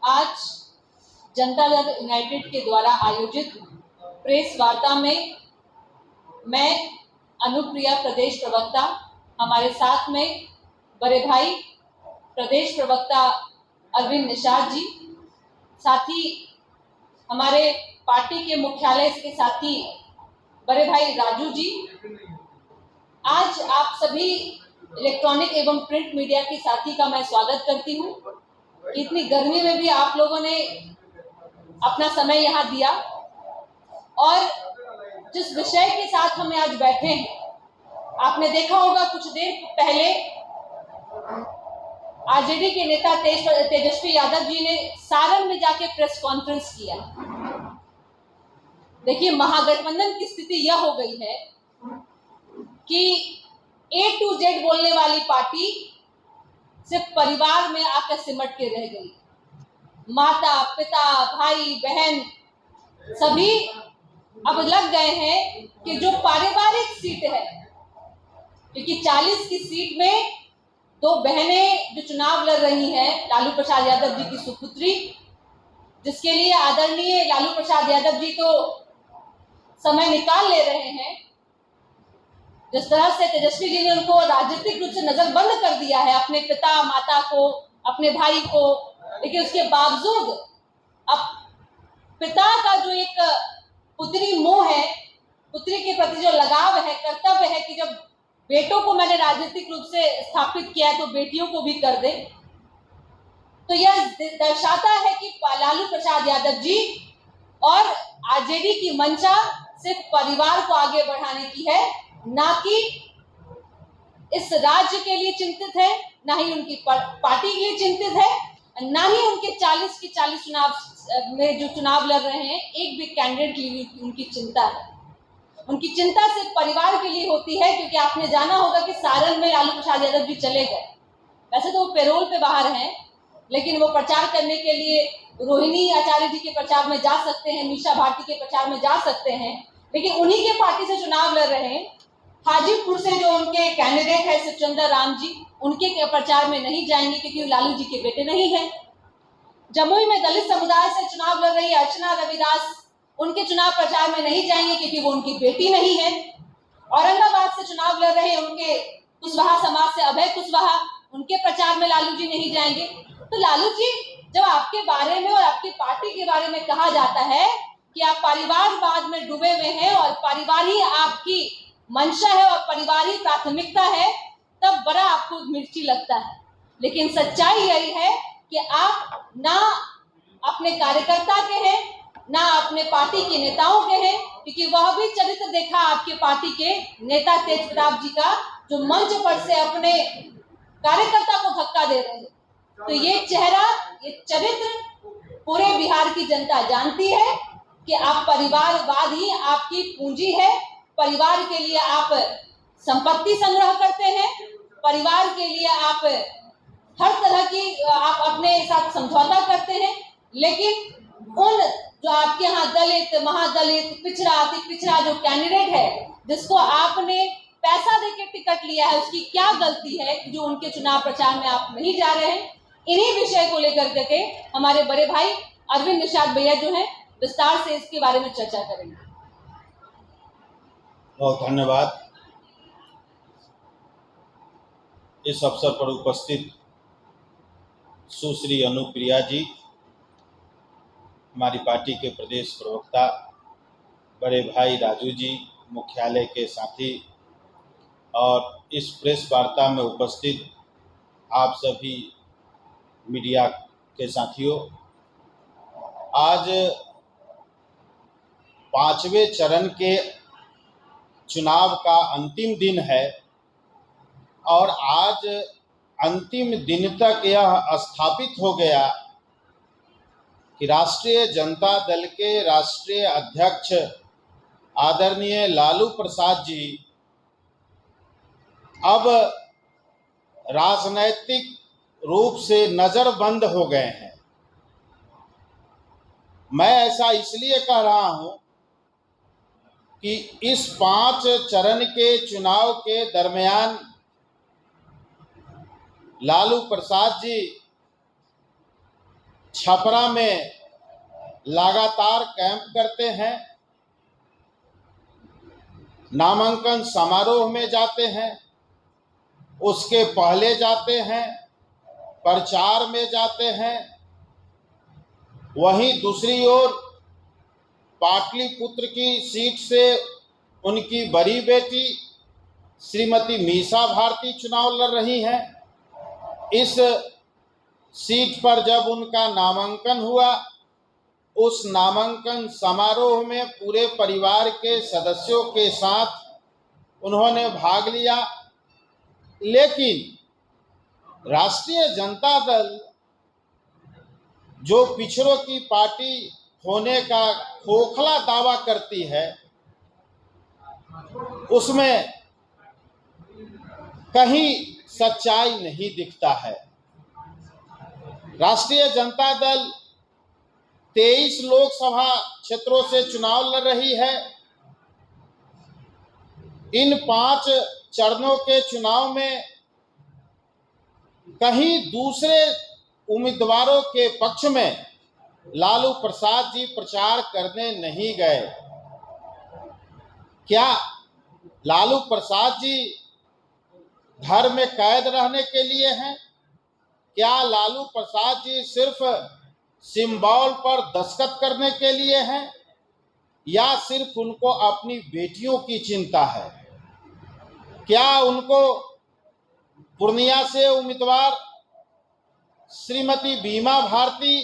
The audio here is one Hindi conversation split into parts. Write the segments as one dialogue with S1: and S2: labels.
S1: आज जनता दल यूनाइटेड के द्वारा आयोजित प्रेस वार्ता में मैं अनुप्रिया प्रदेश प्रवक्ता, हमारे साथ में बड़े भाई प्रदेश प्रवक्ता अरविंद निषाद जी, साथ ही हमारे पार्टी के मुख्यालय के साथी बड़े भाई राजू जी, आज आप सभी इलेक्ट्रॉनिक एवं प्रिंट मीडिया के साथी का मैं स्वागत करती हूँ। इतनी गर्मी में भी आप लोगों ने अपना समय यहाँ दिया और जिस विषय के साथ हमें आज बैठे हैं, आपने देखा होगा कुछ देर पहले आरजेडी के नेता तेजस्वी यादव जी ने सारण में जाके प्रेस कॉन्फ्रेंस किया। देखिए, महागठबंधन की स्थिति यह हो गई है कि A to Z बोलने वाली पार्टी सिर्फ परिवार में आकर सिमट के रह गई। माता पिता भाई बहन सभी अब लग गए हैं कि जो पारिवारिक सीट है, क्योंकि 40 की सीट में दो बहनें जो चुनाव लड़ रही हैं, लालू प्रसाद यादव जी की सुपुत्री, जिसके लिए आदरणीय लालू प्रसाद यादव जी तो समय निकाल ले रहे हैं। जिस तरह से तेजस्वी जी ने उनको राजनीतिक रूप से नजरबंद कर दिया है, अपने पिता माता को, अपने भाई को, लेकिन उसके बावजूद अब पिता का जो एक पुत्री मोह है, पुत्री के प्रति जो लगाव है, कर्तव्य है कि जब बेटों को मैंने राजनीतिक रूप से स्थापित किया है तो बेटियों को भी कर दे। तो यह दर्शाता है कि लालू प्रसाद यादव जी और आरजेडी की मंशा सिर्फ परिवार को आगे बढ़ाने की है, ना कि इस राज्य के लिए चिंतित है, ना ही उनकी पार्टी के लिए चिंतित है, ना ही उनके 40 के 40 चुनाव में जो चुनाव लड़ रहे हैं एक भी कैंडिडेट के लिए उनकी चिंता है। उनकी चिंता सिर्फ परिवार के लिए होती है, क्योंकि आपने जाना होगा कि सारण में लालू प्रसाद यादव जी चले गए। वैसे तो वो पेरोल पे बाहर हैं, लेकिन वो प्रचार करने के लिए रोहिणी आचार्य जी के प्रचार में जा सकते हैं, मीसा भारती के प्रचार में जा सकते हैं, लेकिन उन्हीं के पार्टी से चुनाव लड़ रहे हैं। हाजीपुर से जो उनके कैंडिडेट है शिवचंद्र राम जी, उनके प्रचार में नहीं जाएंगे क्योंकि लालू जी के बेटे नहीं हैं। जमुई में दलित समुदाय से चुनाव लड़ रही अर्चना रविदास, उनके चुनाव प्रचार में नहीं जाएंगे क्योंकि वो उनकी बेटी नहीं है। औरंगाबाद से चुनाव लड़ रहे उनके कुशवाहा समाज से अभय कुशवाहा, उनके प्रचार में लालू जी नहीं जाएंगे। तो लालू जी, जब आपके बारे में और आपकी पार्टी के बारे में कहा जाता है कि आप परिवारवाद में डूबे हुए हैं और परिवार ही आपकी मंशा है और परिवार ही प्राथमिकता है, तब बड़ा आपको मिर्ची लगता है। लेकिन सच्चाई यही है कि आप ना अपने कार्यकर्ता के हैं, ना अपने पार्टी के नेताओं के हैं, क्योंकि वह भी चरित्र देखा आपके पार्टी के नेता तेज प्रताप जी का, जो मंच पर से अपने कार्यकर्ता को धक्का दे रहे हैं। तो ये चेहरा, ये चरित्र पूरे बिहार की जनता जानती है कि आप परिवारवाद ही आपकी पूंजी है। परिवार के लिए आप संपत्ति संग्रह करते हैं, परिवार के लिए आप हर तरह की आप अपने साथ समझौता करते हैं, लेकिन उन जो आपके यहाँ दलित, महादलित, पिछड़ा, अति पिछड़ा जो कैंडिडेट है, जिसको आपने पैसा देके टिकट लिया है, उसकी क्या गलती है जो उनके चुनाव प्रचार में आप नहीं जा रहे हैं? इन्हीं विषय को लेकर के हमारे बड़े भाई अरविंद निषाद भैया जो हैं विस्तार से इसके बारे में चर्चा करेंगे।
S2: बहुत धन्यवाद। इस अवसर पर उपस्थित सुश्री अनुप्रिया जी, हमारी पार्टी के प्रदेश प्रवक्ता, बड़े भाई राजू जी, मुख्यालय के साथी, और इस प्रेस वार्ता में उपस्थित आप सभी मीडिया के साथियों, आज 5वें चरण के चुनाव का अंतिम दिन है और आज अंतिम दिन तक यह स्थापित हो गया कि राष्ट्रीय जनता दल के राष्ट्रीय अध्यक्ष आदरणीय लालू प्रसाद जी अब राजनैतिक रूप से नजरबंद हो गए हैं। मैं ऐसा इसलिए कह रहा हूं कि इस 5 चरण के चुनाव के दरमियान लालू प्रसाद जी छपरा में लगातार कैंप करते हैं, नामांकन समारोह में जाते हैं, उसके पहले जाते हैं, प्रचार में जाते हैं। वहीं दूसरी ओर पाटलिपुत्र की सीट से उनकी बड़ी बेटी श्रीमती मीसा भारती चुनाव लड़ रही हैं। इस सीट पर जब उनका नामांकन हुआ, उस नामांकन समारोह में पूरे परिवार के सदस्यों के साथ उन्होंने भाग लिया। लेकिन राष्ट्रीय जनता दल जो पिछड़ों की पार्टी होने का खोखला दावा करती है, उसमें कहीं सच्चाई नहीं दिखता है। राष्ट्रीय जनता दल 23 लोकसभा क्षेत्रों से चुनाव लड़ रही है। इन 5 चरणों के चुनाव में कहीं दूसरे उम्मीदवारों के पक्ष में लालू प्रसाद जी प्रचार करने नहीं गए। क्या लालू प्रसाद जी घर में कैद रहने के लिए हैं? क्या लालू प्रसाद जी सिर्फ सिंबल पर दस्तखत करने के लिए हैं, या सिर्फ उनको अपनी बेटियों की चिंता है? क्या उनको पूर्णिया से उम्मीदवार श्रीमती बीमा भारती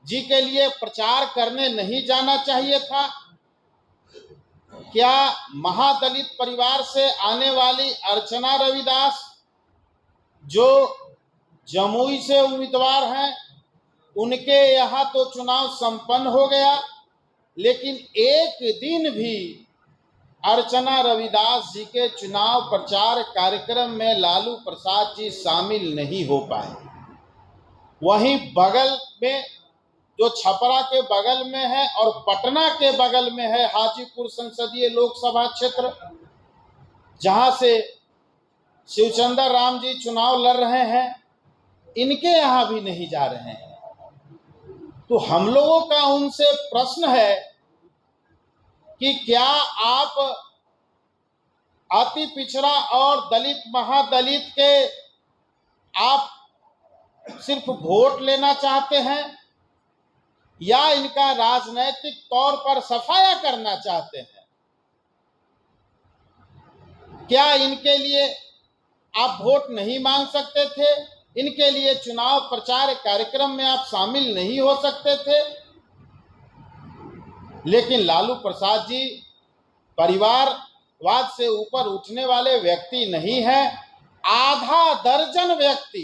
S2: जी के लिए प्रचार करने नहीं जाना चाहिए था? क्या महादलित परिवार से आने वाली अर्चना रविदास जो जमुई से उम्मीदवार हैं, उनके यहाँ तो चुनाव संपन्न हो गया, लेकिन एक दिन भी अर्चना रविदास जी के चुनाव प्रचार कार्यक्रम में लालू प्रसाद जी शामिल नहीं हो पाए। वहीं बगल में जो छपरा के बगल में है और पटना के बगल में है हाजीपुर संसदीय लोकसभा क्षेत्र, जहां से शिवचंद्र राम जी चुनाव लड़ रहे हैं, इनके यहां भी नहीं जा रहे हैं। तो हम लोगों का उनसे प्रश्न है कि क्या आप अति पिछड़ा और दलित महादलित के आप सिर्फ वोट लेना चाहते हैं, या इनका राजनैतिक तौर पर सफाया करना चाहते हैं? क्या इनके लिए आप वोट नहीं मांग सकते थे? इनके लिए चुनाव प्रचार कार्यक्रम में आप शामिल नहीं हो सकते थे? लेकिन लालू प्रसाद जी परिवारवाद से ऊपर उठने वाले व्यक्ति नहीं हैं। आधा दर्जन व्यक्ति,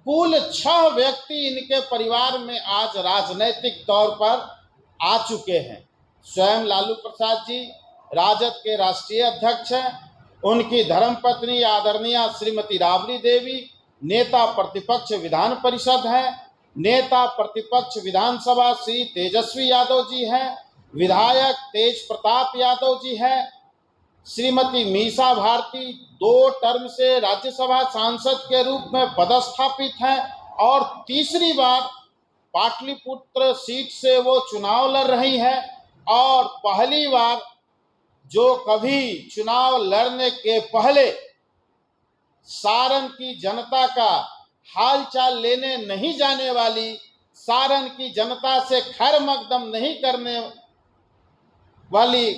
S2: कुल 6 व्यक्ति इनके परिवार में आज राजनैतिक तौर पर आ चुके हैं। स्वयं लालू प्रसाद जी राजद के राष्ट्रीय अध्यक्ष हैं। उनकी धर्मपत्नी आदरणीय श्रीमती राबड़ी देवी नेता प्रतिपक्ष विधान परिषद हैं। नेता प्रतिपक्ष विधानसभा श्री तेजस्वी यादव जी हैं। विधायक तेज प्रताप यादव जी हैं। श्रीमती मीसा भारती 2 टर्म से राज्यसभा सांसद के रूप में पदस्थापित हैं और तीसरी बार पाटलिपुत्र सीट से वो चुनाव लड़ रही हैं। और पहली बार जो कभी चुनाव लड़ने के पहले सारण की जनता का हालचाल लेने नहीं जाने वाली, सारण की जनता से खैर मकदम नहीं करने वाली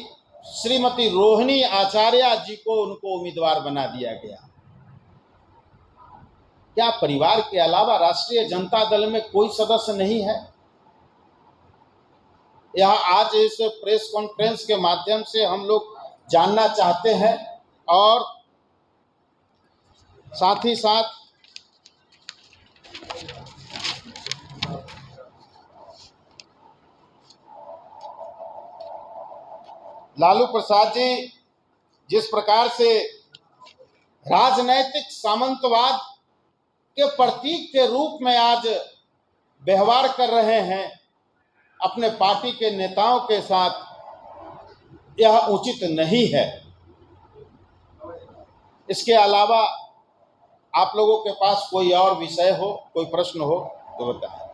S2: श्रीमती रोहिणी आचार्य जी को उनको उम्मीदवार बना दिया गया। क्या परिवार के अलावा राष्ट्रीय जनता दल में कोई सदस्य नहीं है? यह आज इस प्रेस कॉन्फ्रेंस के माध्यम से हम लोग जानना चाहते हैं। और साथ ही साथ लालू प्रसाद जी जिस प्रकार से राजनैतिक सामंतवाद के प्रतीक के रूप में आज व्यवहार कर रहे हैं अपने पार्टी के नेताओं के साथ, यह उचित नहीं है। इसके अलावा आप लोगों के पास कोई और विषय हो, कोई प्रश्न हो? तो बताएं।